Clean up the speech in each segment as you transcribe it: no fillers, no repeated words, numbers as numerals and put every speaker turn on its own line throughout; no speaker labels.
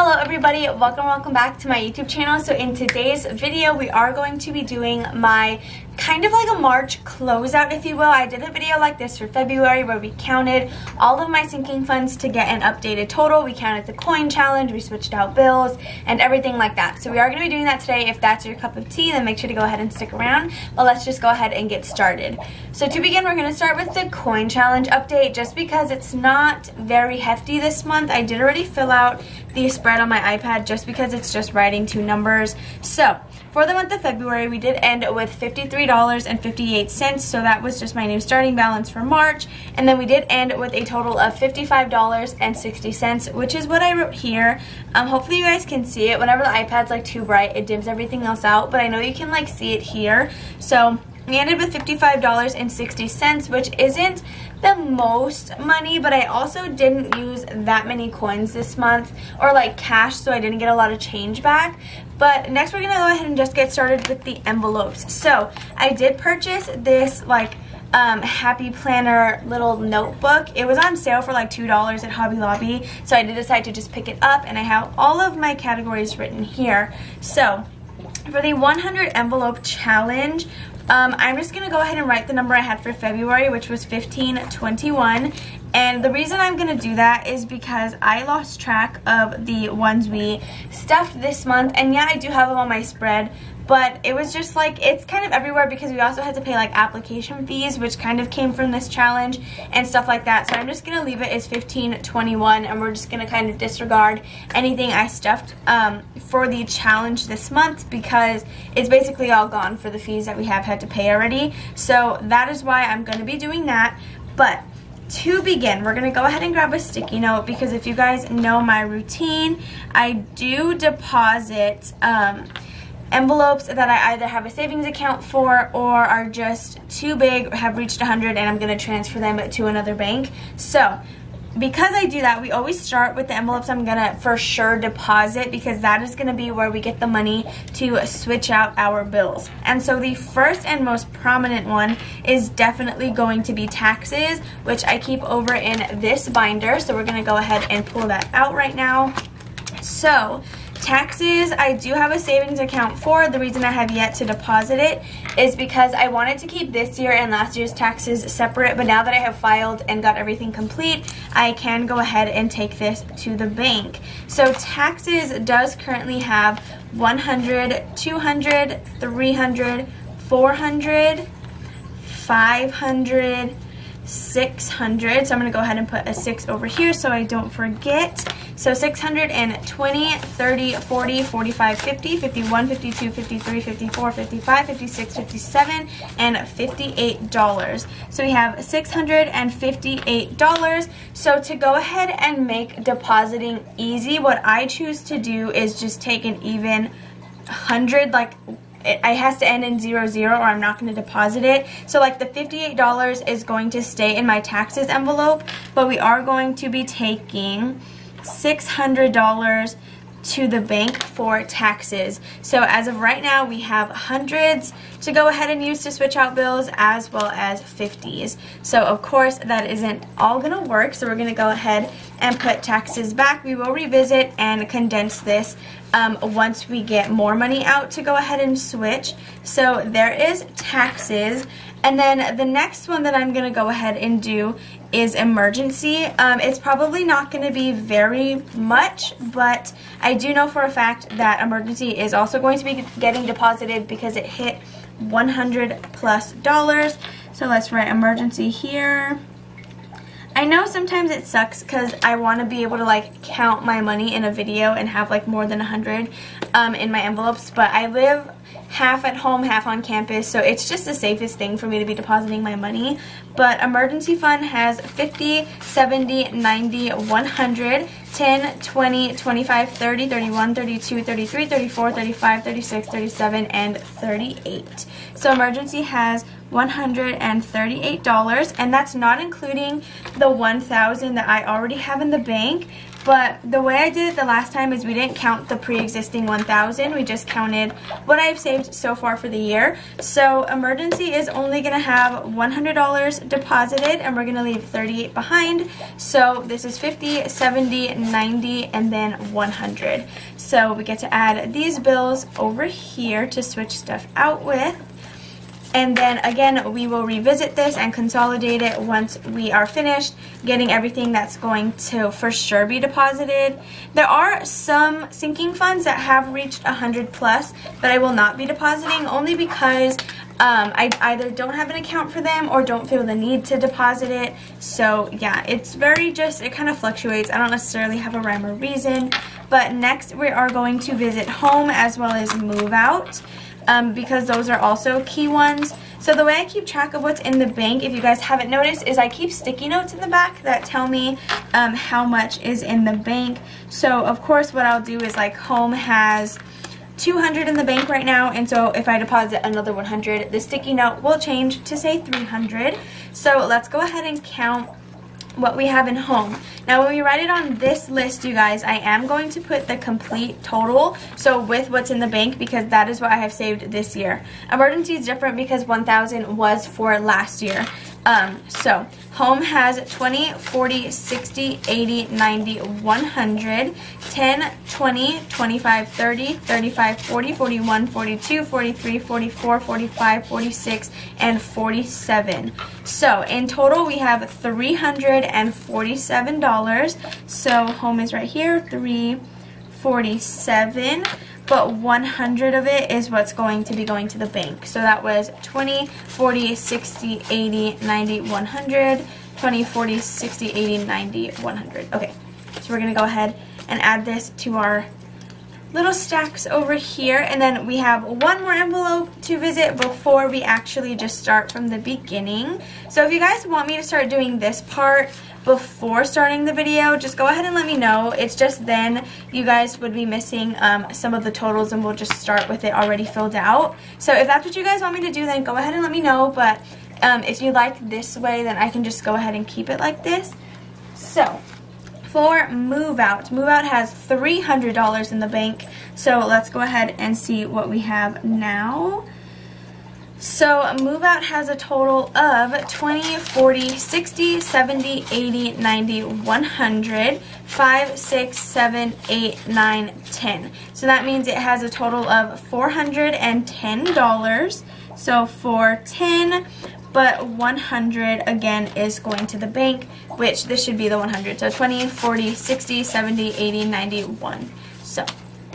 Hello everybody, welcome back to my YouTube channel. So in today's video we are going to be doing my kind of like a March closeout, if you will. I did a video like this for February where we counted all of my sinking funds to get an updated total. We counted the coin challenge, we switched out bills and everything like that. So we are going to be doing that today. If that's your cup of tea, then make sure to go ahead and stick around. But let's just go ahead and get started. So to begin, we're going to start with the coin challenge update just because it's not very hefty this month. I did already fill out the spread on my iPad just because it's just writing two numbers. So for the month of February, we did end with $53.58, so that was just my new starting balance for March. And then we did end with a total of $55.60, which is what I wrote here. Hopefully you guys can see it. Whenever the iPad's like too bright, it dims everything else out, but I know you can like see it here. So we ended with $55.60, which isn't the most money, but I also didn't use that many coins this month, or like cash, so I didn't get a lot of change back. But next we're gonna go ahead and just get started with the envelopes. So I did purchase this like Happy Planner little notebook. It was on sale for like $2 at Hobby Lobby, so I did decide to just pick it up, and I have all of my categories written here. So for the 100 envelope challenge, I'm just going to go ahead and write the number I had for February, which was 1521. And the reason I'm going to do that is because I lost track of the ones we stuffed this month. And yeah, I do have them on my spread, but it was just like, it's kind of everywhere because we also had to pay like application fees, which kind of came from this challenge and stuff like that. So I'm just going to leave it as 1521, and we're just going to kind of disregard anything I stuffed for the challenge this month because it's basically all gone for the fees that we have had to pay already. So that is why I'm going to be doing that. But to begin, we're going to go ahead and grab a sticky note because if you guys know my routine, I do deposit envelopes that I either have a savings account for or are just too big, have reached 100, and I'm going to transfer them to another bank. So because I do that, we always start with the envelopes I'm going to for sure deposit because that is going to be where we get the money to switch out our bills. And so the first and most prominent one is definitely going to be taxes, which I keep over in this binder. So we're going to go ahead and pull that out right now. So taxes, I do have a savings account for. The reason I have yet to deposit it is because I wanted to keep this year and last year's taxes separate, but now that I have filed and got everything complete, I can go ahead and take this to the bank. So taxes does currently have 100, 200, 300, 400, 500, 600. So I'm going to go ahead and put a 6 over here so I don't forget. So 620, 30, 40, 45, 50, 51, 52, 53, 54, 55, 56, 57, and $58. So we have $658. So to go ahead and make depositing easy, what I choose to do is just take an even 100, like it has to end in 00 or I'm not going to deposit it. So like the $58 is going to stay in my taxes envelope, but we are going to be taking $600 to the bank for taxes. So as of right now, we have hundreds to go ahead and use to switch out bills as well as 50s. So of course that isn't all gonna work, so we're gonna go ahead and put taxes back. We will revisit and condense this once we get more money out to go ahead and switch. So there is taxes. And then the next one that I'm going to go ahead and do is emergency. It's probably not going to be very much, but I do know for a fact that emergency is also going to be getting deposited because it hit $100+. So let's write emergency here. I know sometimes it sucks because I want to be able to like count my money in a video and have like more than 100 in my envelopes, but I live half at home, half on campus, so it's just the safest thing for me to be depositing my money. But emergency fund has 50, 70, 90, 100, 10, 20, 25, 30, 31, 32, 33, 34, 35, 36, 37, and 38. So emergency has $138, and that's not including the $1,000 that I already have in the bank. But the way I did it the last time is we didn't count the pre-existing 1,000. We just counted what I've saved so far for the year. So emergency is only going to have $100 deposited, and we're going to leave 38 behind. So this is 50, 70, 90, and then 100. So we get to add these bills over here to switch stuff out with. And then again, we will revisit this and consolidate it once we are finished getting everything that's going to for sure be deposited. There are some sinking funds that have reached 100 plus, but I will not be depositing only because I either don't have an account for them or don't feel the need to deposit it. So yeah, it's very just, it kind of fluctuates. I don't necessarily have a rhyme or reason. But next we are going to visit home as well as move out. Because those are also key ones. So the way I keep track of what's in the bank, if you guys haven't noticed, is I keep sticky notes in the back that tell me how much is in the bank. So of course what I'll do is like home has 200 in the bank right now, and so if I deposit another 100, the sticky note will change to say 300. So let's go ahead and count what we have in home. Now when we write it on this list, you guys, I am going to put the complete total, so with what's in the bank, because that is what I have saved this year. Emergency is different because 1,000 was for last year. So home has 20, 40, 60, 80, 90, 100, 10, 20, 25, 30, 35, 40, 41, 42, 43, 44, 45, 46, and 47. So in total we have $347. So home is right here, $347. But 100 of it is what's going to be going to the bank. So that was 20, 40, 60, 80, 90, 100, 20, 40, 60, 80, 90, 100. Okay, so we're going to go ahead and add this to our little stacks over here, and then we have one more envelope to visit before we actually just start from the beginning. So if you guys want me to start doing this part before starting the video, just go ahead and let me know. It's just then you guys would be missing some of the totals, and we'll just start with it already filled out. So if that's what you guys want me to do, then go ahead and let me know. But if you like this way, then I can just go ahead and keep it like this. So for move out has $300 in the bank. So let's go ahead and see what we have now. So move out has a total of 20, 40, 60, 70, 80, 90, 100, 5, 6, 7, 8, 9, 10. So that means it has a total of $410. So for 10, but 100 again is going to the bank, which this should be the 100. So 20, 40, 60, 70, 80, 91. So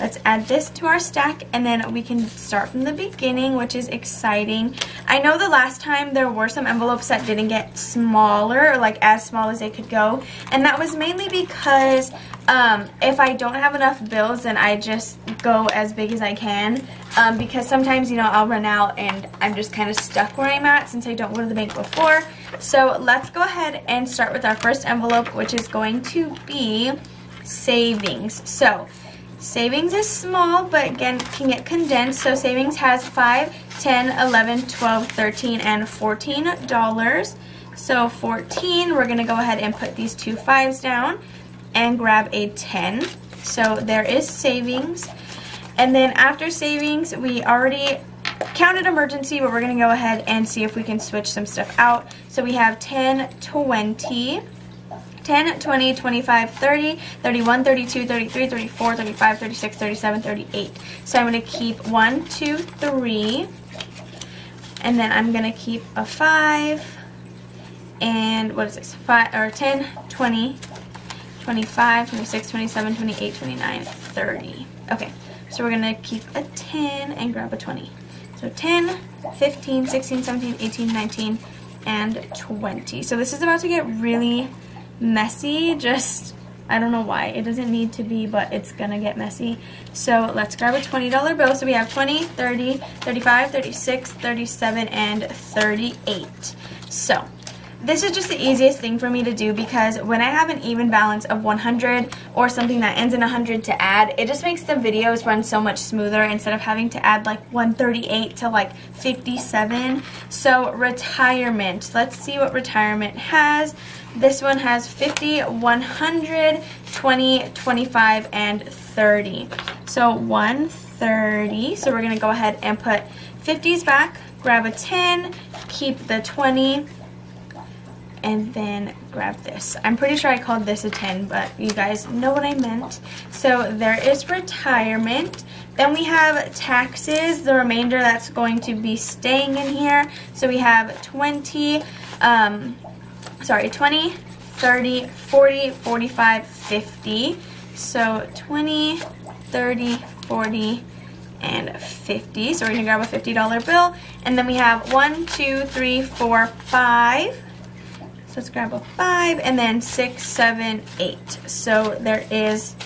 let's add this to our stack, and then we can start from the beginning, which is exciting. I know the last time there were some envelopes that didn't get smaller, or like as small as they could go, and that was mainly because if I don't have enough bills, then I just go as big as I can, because sometimes, you know, I'll run out and I'm just kind of stuck where I'm at since I don't go to the bank before. So let's go ahead and start with our first envelope, which is going to be savings. So savings is small, but again can get condensed. So savings has 5, 10, 11, 12, 13, and $14. So 14, we're going to go ahead and put these two 5s down and grab a 10. So there is savings. And then after savings, we already counted emergency, but we're going to go ahead and see if we can switch some stuff out. So we have 10, 20, 10, 20, 25, 30, 31, 32, 33, 34, 35, 36, 37, 38. So I'm going to keep 1, 2, 3, and then I'm going to keep a 5, and what is this? 5 or 10, 20, 25, 26, 27, 28, 29, 30. Okay, so we're going to keep a 10 and grab a 20. So 10, 15, 16, 17, 18, 19, and 20. So this is about to get really messy. Just, I don't know why. It doesn't need to be, but it's going to get messy. So let's grab a $20 bill. So we have 20, 30, 35, 36, 37, and 38. So this is just the easiest thing for me to do, because when I have an even balance of 100 or something that ends in 100 to add, it just makes the videos run so much smoother instead of having to add like 138 to like 57. So retirement, let's see what retirement has. This one has 50, 100, 20, 25, and 30. So 130. So we're going to go ahead and put 50s back, grab a 10, keep the 20, and then grab this. I'm pretty sure I called this a 10, but you guys know what I meant. So there is retirement. Then we have taxes, the remainder that's going to be staying in here. So we have 20, 30, 40, 45, 50. So 20, 30, 40, and 50. So we're gonna grab a $50 bill. And then we have 1, 2, 3, 4, 5. So let's grab a 5, and then 6, 7, 8. So there is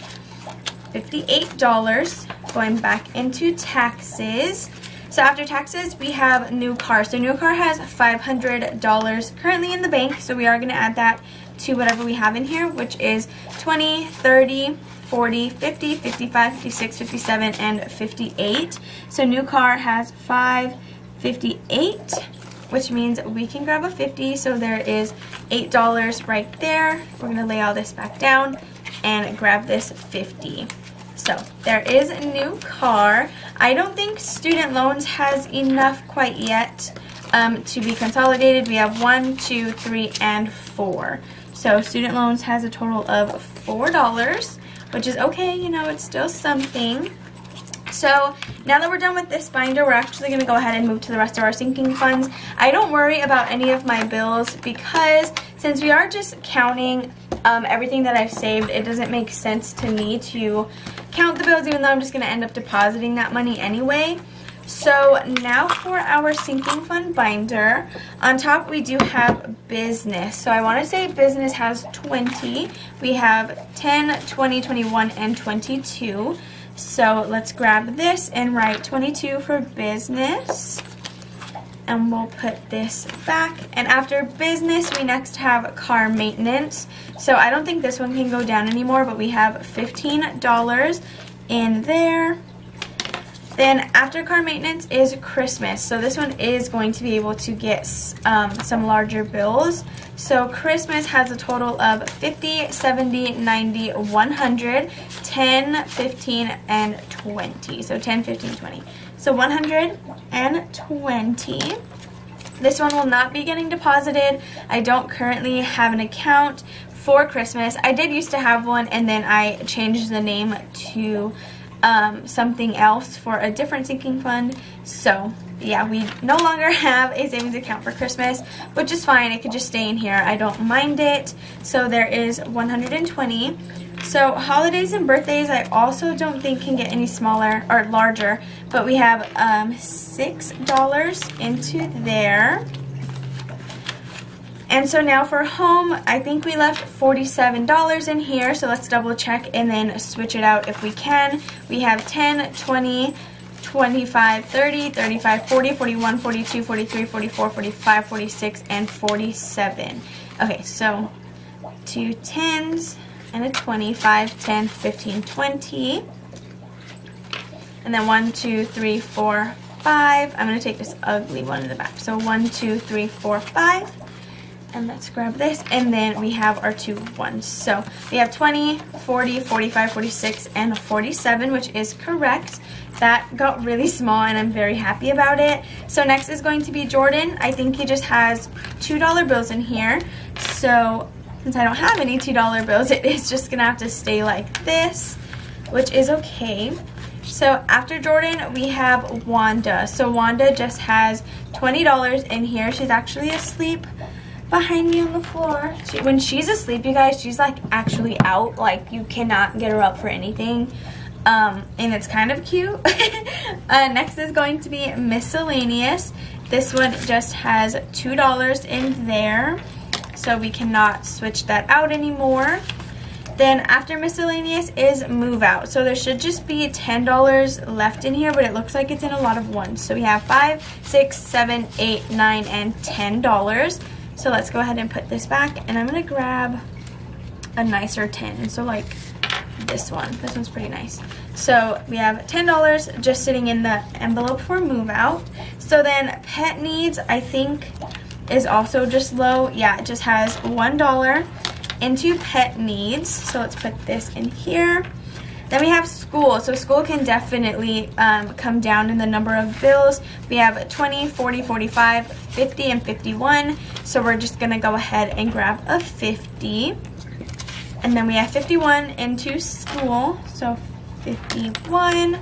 $58 going back into taxes. So after taxes, we have new car. So new car has $500 currently in the bank. So we are going to add that to whatever we have in here, which is 20, 30, 40, 50, 55, 56, 57, and 58. So new car has 558. Which means we can grab a 50, so there is $8 right there. We're going to lay all this back down and grab this 50. So there is a new car. I don't think student loans has enough quite yet to be consolidated. We have 1, 2, 3, and 4. So student loans has a total of $4, which is okay, you know, it's still something. So now that we're done with this binder, we're actually going to go ahead and move to the rest of our sinking funds. I don't worry about any of my bills because since we are just counting everything that I've saved, it doesn't make sense to me to count the bills even though I'm just going to end up depositing that money anyway. So now for our sinking fund binder, on top we do have business. So I want to say business has 20. We have 10, 20, 21, and 22. So let's grab this and write 22 for business. And we'll put this back. And after business, we next have car maintenance. So I don't think this one can go down anymore, but we have $15 in there. Then after car maintenance is Christmas. So this one is going to be able to get some larger bills. So Christmas has a total of 50, 70, 90, 100, 10, 15, and 20. So 10, 15, 20. So 120. This one will not be getting deposited. I don't currently have an account for Christmas. I did used to have one, and then I changed the name to something else for a different sinking fund. So yeah, we no longer have a savings account for Christmas, which is fine. It could just stay in here. I don't mind it. So there is 120. So holidays and birthdays I also don't think can get any smaller or larger, but we have $6 into there. And so now for home, I think we left $47 in here, so let's double check and then switch it out if we can. We have 10, 20, 25, 30, 35, 40, 41, 42, 43, 44, 45, 46, and 47. Okay, so 2 10s and a 25, 10, 15, 20. And then 1, 2, 3, 4, 5. I'm going to take this ugly one in the back. So 1, 2, 3, 4, 5. And let's grab this, and then we have our 2 1s. So we have 20, 40, 45, 46, and 47, which is correct. That got really small, and I'm very happy about it. So next is going to be Jordan. I think he just has $2 bills in here. So since I don't have any $2 bills, it is just going to have to stay like this, which is okay. So after Jordan, we have Wanda. So Wanda just has $20 in here. She's actually asleep behind me on the floor. When she's asleep, you guys, she's like actually out. Like you cannot get her up for anything. And it's kind of cute. Next is going to be Miscellaneous. This one just has $2 in there. So we cannot switch that out anymore. Then after Miscellaneous is Move Out. So there should just be $10 left in here, but it looks like it's in a lot of ones. So we have 5, 6, 7, 8, 9, and $10. So let's go ahead and put this back, and I'm going to grab a nicer 10. So like this one. This one's pretty nice. So we have $10 just sitting in the envelope for Move Out. So then pet needs, I think is also just low. Yeah, it just has $1 into pet needs. So let's put this in here. Then we have school. So school can definitely come down in the number of bills. We have 20, 40, 45, 50, and 51. So we're just gonna go ahead and grab a 50. And then we have 51 into school. So 51.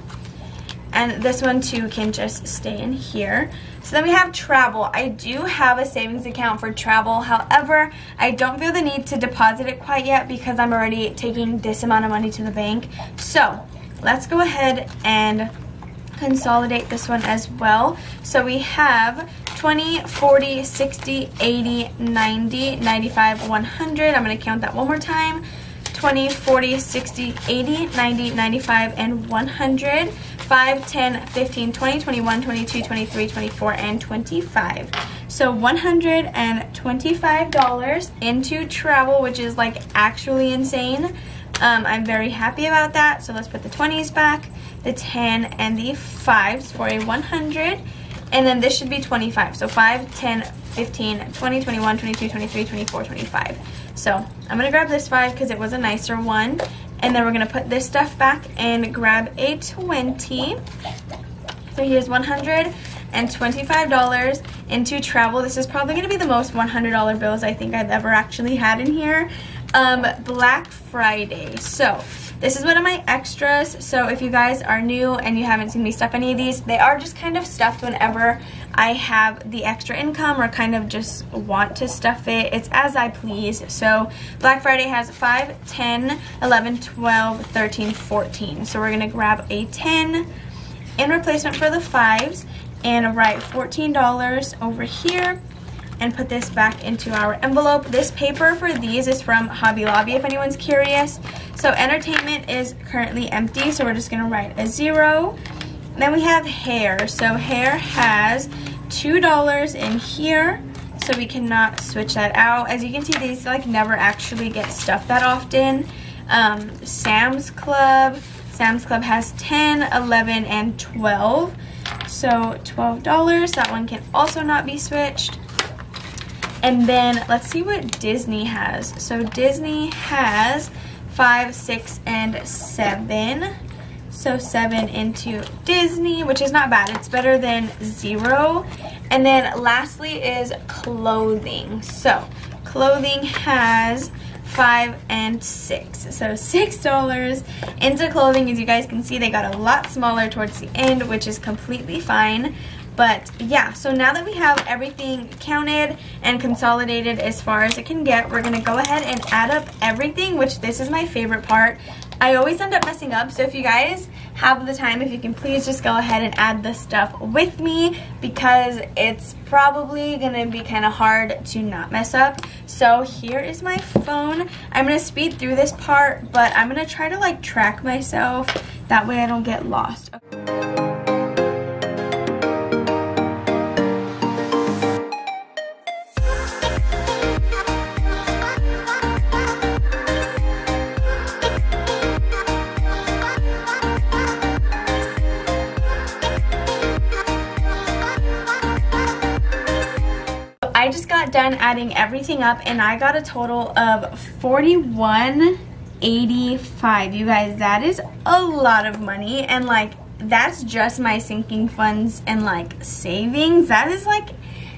And this one too can just stay in here. So then we have travel. I do have a savings account for travel. However, I don't feel the need to deposit it quite yet because I'm already taking this amount of money to the bank. So let's go ahead and consolidate this one as well. So we have 20, 40, 60, 80, 90, 95, 100. I'm going to count that one more time. 20, 40, 60, 80, 90, 95, and 100. 5, 10, 15, 20, 21, 22, 23, 24, and 25. So $125 into travel, which is like actually insane. I'm very happy about that. So let's put the 20s back, the 10, and the 5s for a 100. And then this should be 25. So 5, 10, 15, 20, 21, 22, 23, 24, 25. So I'm going to grab this 5 because it was a nicer one. And then we're going to put this stuff back and grab a 20. So here's $125 into travel. This is probably going to be the most $100 bills I think I've ever actually had in here. Black Friday. So this is one of my extras. So if you guys are new and you haven't seen me stuff any of these, they are just kind of stuffed whenever I have the extra income or kind of just want to stuff it. It's as I please. So Black Friday has 5, 10, 11, 12, 13, 14. So we're going to grab a 10 in replacement for the 5s and write $14 over here and put this back into our envelope. This paper for these is from Hobby Lobby if anyone's curious. So entertainment is currently empty, so we're just going to write a 0. Then we have hair. So hair has $2 in here, so we cannot switch that out. As you can see, these like never actually get stuffed that often. Sam's Club has 10, 11, and 12. So $12. That one can also not be switched. And then let's see what Disney has. So Disney has 5, 6, and 7. So 7 into Disney, which is not bad. It's better than 0. And then lastly is clothing. So clothing has 5 and 6. So $6 into clothing. As you guys can see, they got a lot smaller towards the end, which is completely fine. But yeah, so now that we have everything counted and consolidated as far as it can get, we're going to go ahead and add up everything, which this is my favorite part. I always end up messing up, so if you guys have the time, if you can please just go ahead and add the stuff with me, because it's probably going to be kind of hard to not mess up. So here is my phone. I'm going to speed through this part, but I'm going to try to like track myself. That way I don't get lost. I just got done adding everything up and I got a total of $41.85. You guys, that is a lot of money, and like that's just my sinking funds and like savings. That is like,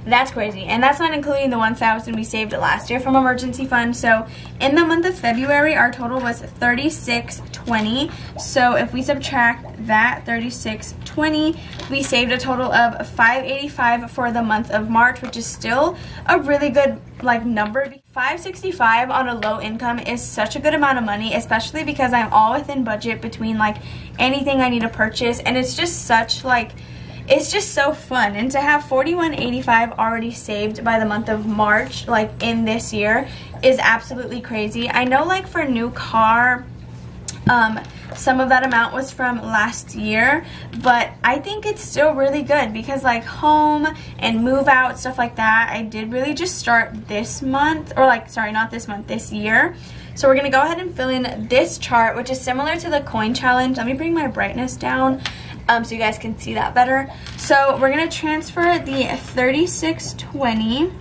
that's crazy, and that's not including the 1,000 we saved last year from emergency fund. So in the month of February, our total was $36.20. So if we subtract that $36.20, we saved a total of $5.85 for the month of March, which is still a really good like number. $5.65 on a low income is such a good amount of money, especially because I'm all within budget between like anything I need to purchase, and it's just such like, it's just so fun. And to have $41.85 already saved by the month of March, like in this year, is absolutely crazy. I know like for a new car, some of that amount was from last year, but I think it's still really good because like home and move out, stuff like that, I did really just start this month, or like, sorry, not this month, this year. So we're going to go ahead and fill in this chart, which is similar to the coin challenge. Let me bring my brightness down so you guys can see that better. So we're going to transfer the $36.20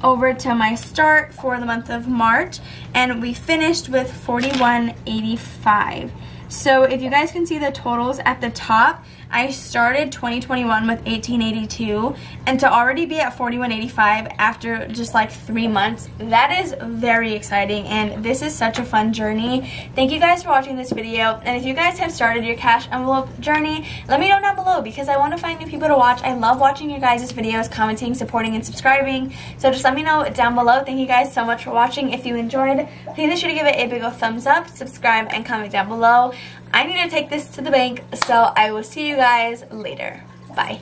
over to my start for the month of March, and we finished with $41.85. So if you guys can see the totals at the top, I started 2021 with $18.82, and to already be at $41.85 after just like 3 months, that is very exciting, and this is such a fun journey. Thank you guys for watching this video, and if you guys have started your cash envelope journey, let me know down below because I want to find new people to watch. I love watching your guys' videos, commenting, supporting, and subscribing, so just let me know down below. Thank you guys so much for watching. If you enjoyed, please be sure to give it a big old thumbs up, subscribe, and comment down below. I need to take this to the bank, so I will see you guys later. Bye.